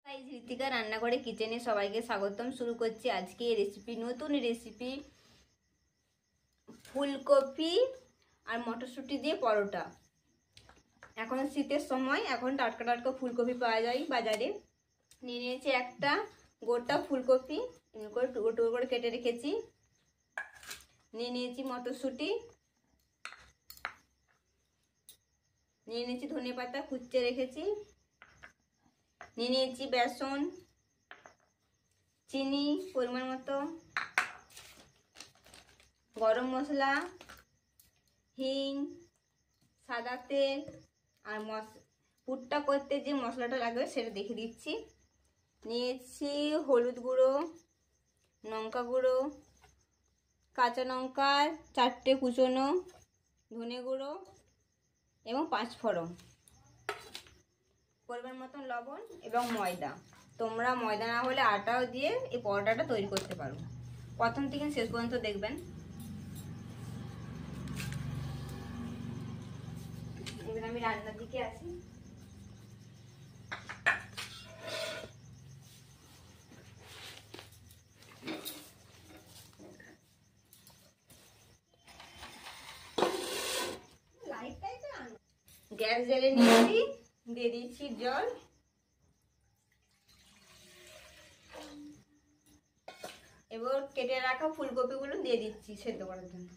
Guys, Ritika রান্নাঘরে কিচেনে সবাইকে স্বাগতম। শুরু করছি আজকে রেসিপি, নতুন রেসিপি ফুলকপি আর মটরশুঁটি দিয়ে পরোটা। এখন শীতের সময়, এখন টাটকা টাটকা ফুলকপি পাওয়া যায় বাজারে। নিয়ে নিয়েছি একটা গোটা ফুলকপি, এমনি করে টুকরো টুকরো করে কেটে রেখেছি। নিয়ে নিয়েছি মটরশুঁটি, নিয়ে নিয়েছি ধনেপাতা কুচিয়ে রেখেছি, নিয়ে নিয়েছি বেসন, চিনি পরিমাণ মতো, গরম মশলা, হিং, সাদা তেল আর পুরটা করতে যে মশলাটা লাগবে সেটা দেখে দিচ্ছি। নিয়েছি হলুদ গুঁড়ো, লঙ্কা গুঁড়ো, কাঁচা লঙ্কা 4টে কুচনো, ধনে গুঁড়ো এবং 5 ফোড়ন, পরিমাণ মতন লবণ এবং ময়দা। তোমরা ময়দা না হলে আটাও দিয়ে এই পরোটাটা তৈরি করতে পারো। প্রথম থেকে শেষ পর্যন্ত দেখবেন। এবার আমি রান্নার দিকে আসি। গ্যাস জ্বেলে নিয়েছি, দিয়ে দিচ্ছি জল। এবার কেটে রাখা ফুলকপিগুলো দিয়ে দিচ্ছি সেদ্ধ করার জন্য।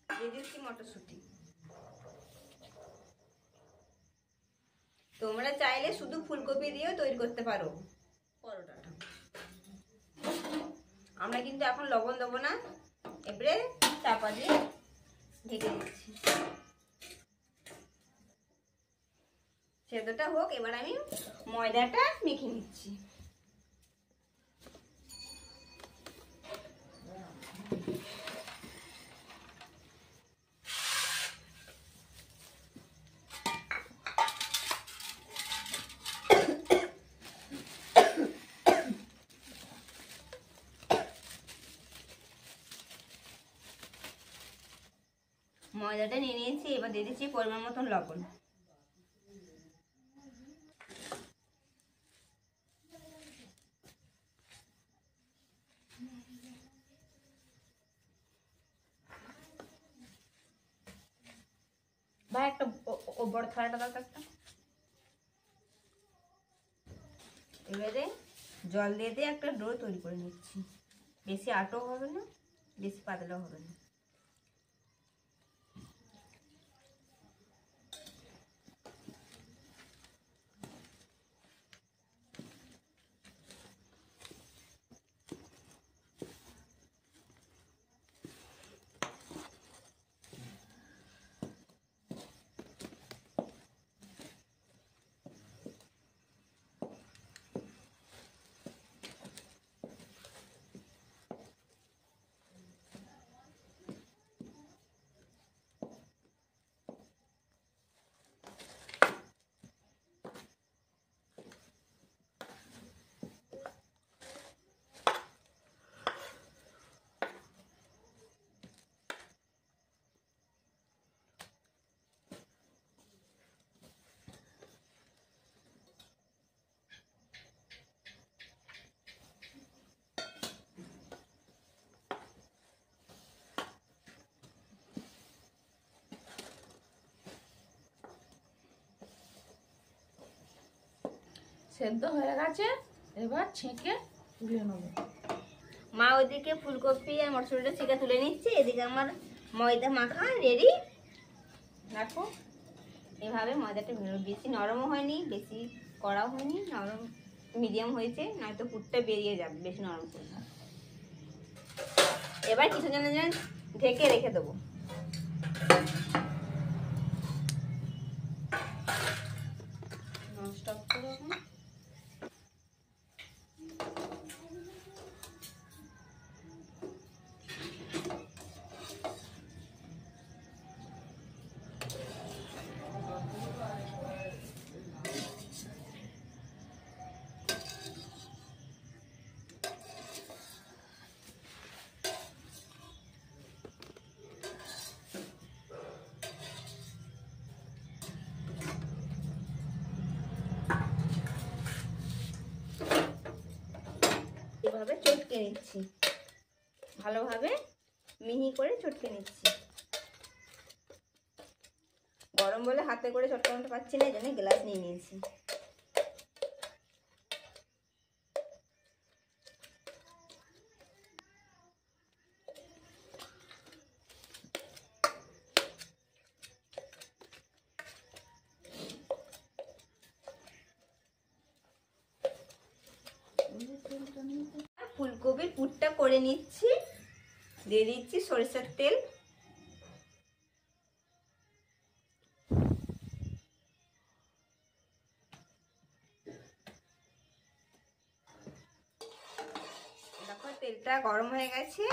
দিয়ে দিচ্ছি মটরশুঁটি। তোমরা চাইলে শুধু ফুলকপি দিয়েও তৈরি করতে পারো পরোটাটা। আমরা কিন্তু এখন লবণ দেবো না, এবারে চাপা দিয়ে ঢেকে দিচ্ছি। সেদ্ধটা হোক, এবার আমি ময়দাটা মেখে নিচ্ছি। ময়দাটা নিয়ে নিয়েছি, এবার দিয়ে দিচ্ছি পরিমাণ মতন লবণ। ভাই একটা বড় থালাটা দরকার একটা। এবারে জল দিয়ে দিয়ে একটা ডো তৈরি করে নিচ্ছি। বেশি আটাও হবে না, বেশি পাতলাও হবে না। সেদ্ধ হয়ে গেছে, এবার ছেঁকে তুলে নেবো। মা ওইদিকে ফুলকপি আর মটরশুঁটিটা ছেঁকে তুলে নিচ্ছে, এদিকে আমার ময়দা মাখা রেডি। দেখো এভাবে ময়দাটা বেশি নরমও হয়নি, বেশি কড়াও হয়নি, নরম মিডিয়াম হয়েছে, নয়তো পুরটা বেরিয়ে যাবে বেশি নরম করে। এবার কিছুজনের জন্য ঢেকে রেখে দেবো। ননস্টপ করে ভালোভাবে চটকে নিচ্ছি, ভালোভাবে মিহি করে চটকে নিচ্ছি। গরম বলে হাতে করে চটকানোটা পাচ্ছি না, এই জন্য গ্লাস নিয়ে নিয়েছি। ফুলকপির পুরটা করে নিচ্ছি। দিয়ে দিচ্ছি সরিষার তেল, দেখো তেলটা গরম হয়ে গেছে।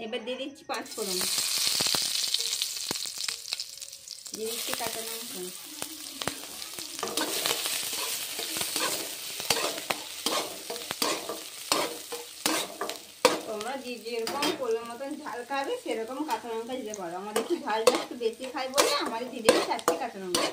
এবার দিয়ে দিচ্ছি 5 ফোড়ন, দিয়ে দিচ্ছি কাঁচা লঙ্কা, তোমরা যেরকম পরিমাণ মতন ঝাল খাবে সেরকম কাঁচা লঙ্কা দিতে পারো। আমাদের একটু ঝালটা একটু বেশি খাই বলে আমাদের দিয়ে দেবে 4টে কাঁচা লঙ্কা।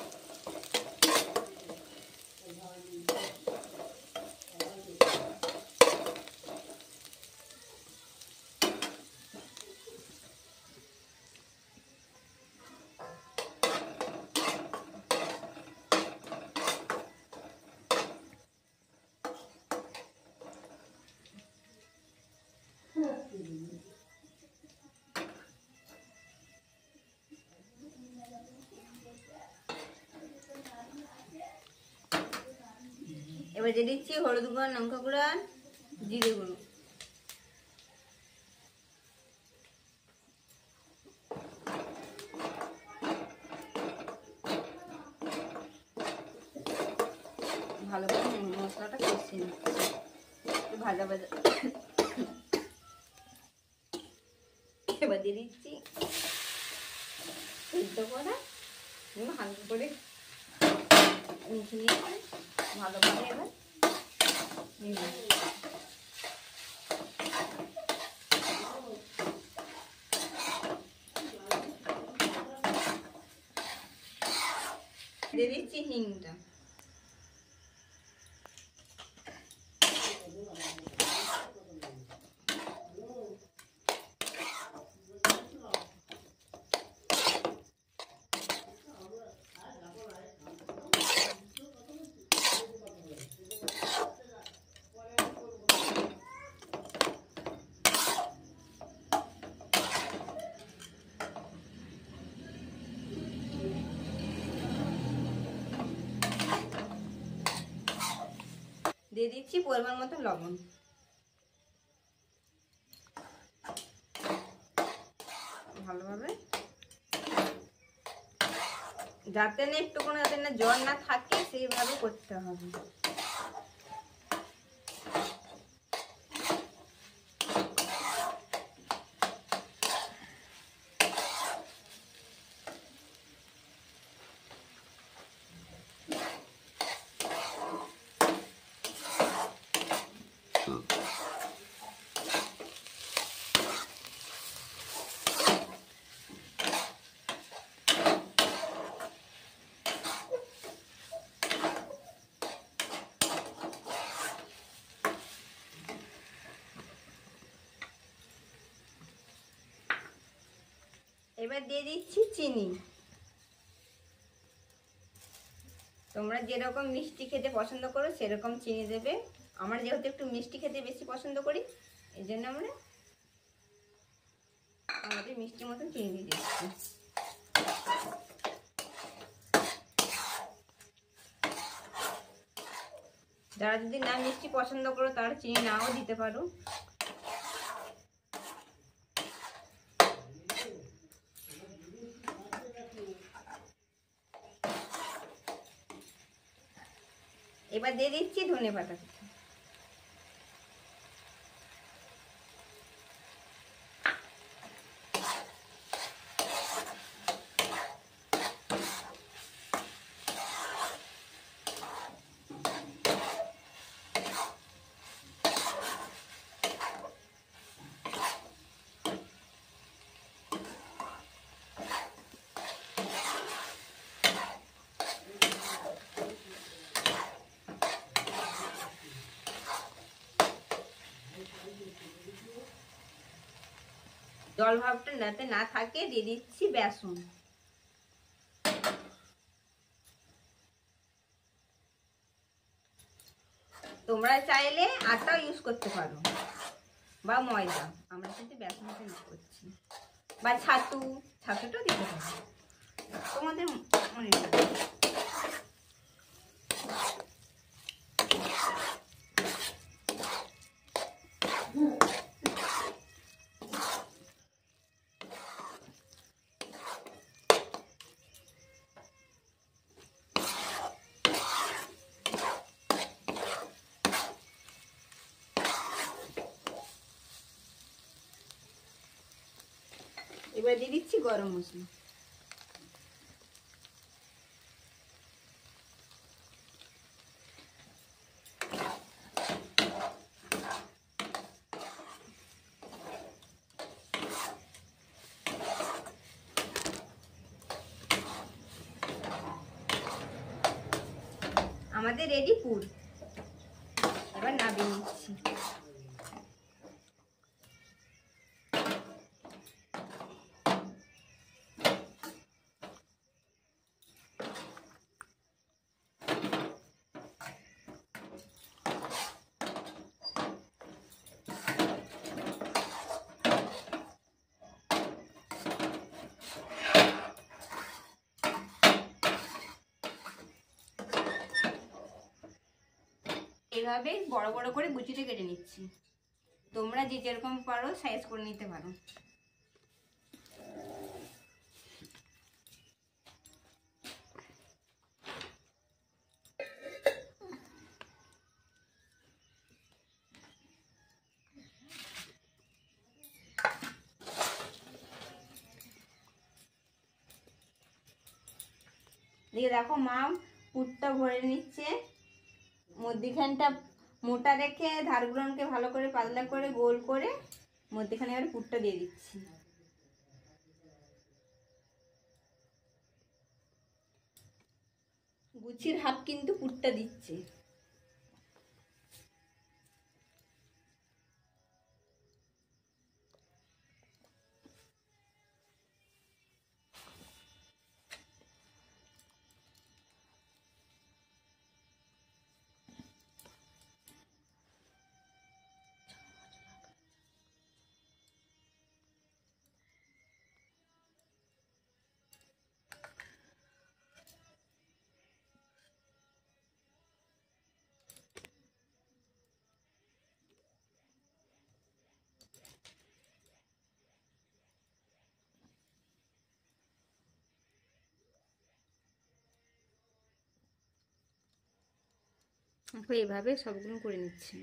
এবার দিয়ে দিচ্ছি হলুদ গুঁড়ো, লঙ্কা গুঁড়ো, জিরে গুঁড়ো। ভালো করে মশলাটা কষিয়ে নিচ্ছি ভাজা ভাজা। এবার দিয়ে দিচ্ছি সিদ্ধ করা, হালকা করে মিশিয়ে ভালোভাবে এবার দিয়ে দিচ্ছি হিংটা। দিয়ে দিচ্ছি পরিমাণ মতো লবণ। ভালোভাবে যাতে না একটু কোনো যাতে না জল না থাকে সেইভাবে করতে হবে। এবার দিয়ে দিচ্ছি চিনি। তোমরা যেরকম মিষ্টি খেতে পছন্দ করো সেরকম চিনি দেবে। আমরা যেহেতু একটু মিষ্টি খেতে বেশি পছন্দ করি এই জন্য আমরা আমাদের মিষ্টির মতন চিনি দিয়ে দিচ্ছি। যারা যদি না মিষ্টি পছন্দ করো তারা চিনি নাও দিতে পারো। এবার দিয়ে দিচ্ছি ধনেপাতা। জল ভাবটা যাতে না থাকে দিয়ে দিচ্ছি বেসন। তোমরা চাইলে আটাও ইউজ করতে পারো বা ময়দা, আমরা কিন্তু বেসনটা ইউজ করছি, বা ছাতুটাও দিতে পারো, তোমাদের মনে করবে। এবার দিয়ে দিচ্ছি গরম মশলা। আমাদের রেডি পুর, এবার নামিয়ে নিচ্ছি। এইভাবে বড় বড় করে বুচিতে কেটে নিচ্ছি, তোমরা যে যেরকম পারো সাইজ করে নিতে পারো। দিয়ে দেখো মা পুরটা ভরে নিচ্ছে, মধ্যিখানটা মোটা রেখে ধারগুলোকে ভালো করে পাতলা করে গোল করে মধ্যিখানে এবার পুরটা দিয়ে দিচ্ছি। গুছির হাফ কিন্তু পুরটা দিচ্ছে। এইভাবে সবগুলো করে নিচ্ছি।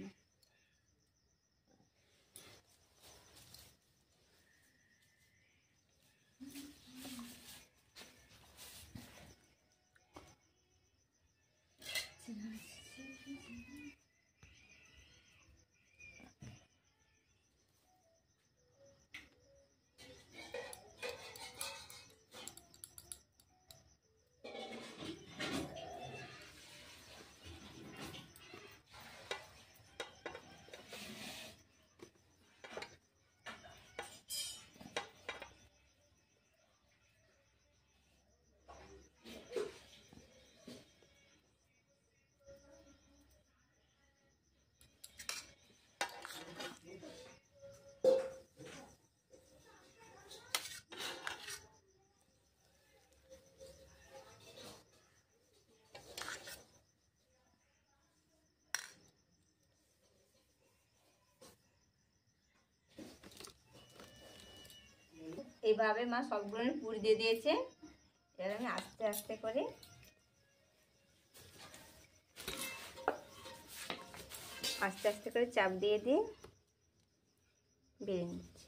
এইভাবে মা সবগুলো পুর দিয়ে দিয়েছে, এবার আমি আস্তে আস্তে করে চাপ দিয়ে দিয়ে বেড়ে নিচ্ছি।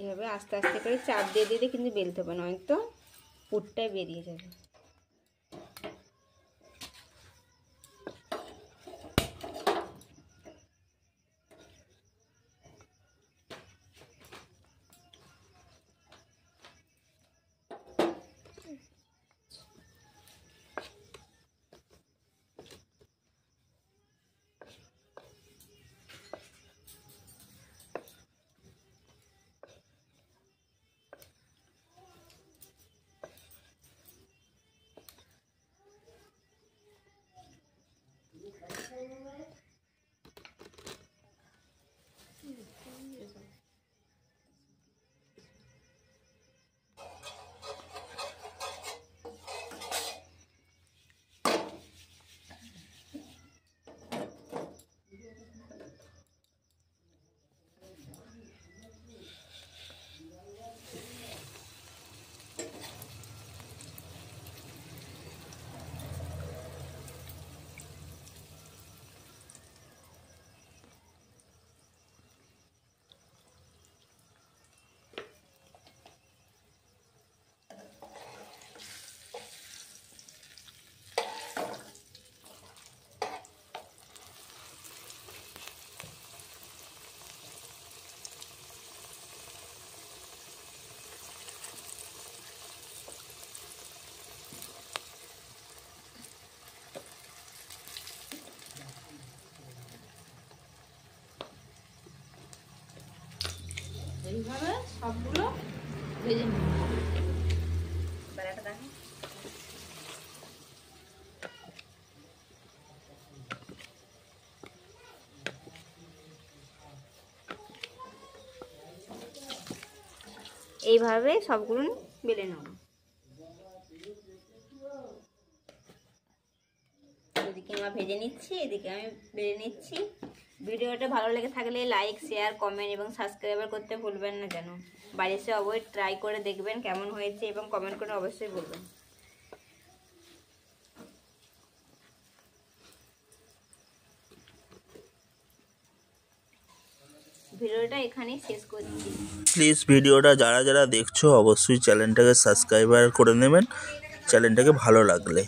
এইভাবে আস্তে আস্তে করে চাপ দিয়ে দিয়ে কিন্তু বেলতে হবে, নয়তো পুরটাই বেরিয়ে যাবে। এইভাবে সবগুলো ভেজে নেব। বেলাটা দেখো। এইভাবে সবগুলো বেলে নেব। এদিকে আমরা ভেজে নিচ্ছি, এদিকে আমি বেলে নিচ্ছি। ভিডিওটা ভালো লেগে থাকলে লাইক, শেয়ার, কমেন্ট এবং সাবস্ক্রাইব করতে ভুলবেন না যেন। বাড়িতে এসে অবশ্যই ট্রাই করে দেখবেন কেমন হয়েছে এবং কমেন্ট করে অবশ্যই বলবেন। ভিডিওটা এখানেই শেষ করছি। প্লিজ ভিডিওটা যারা যারা দেখছো অবশ্যই চ্যানেলটাকে সাবস্ক্রাইবার করে নেবেন চ্যানেলটাকে ভালো লাগলে।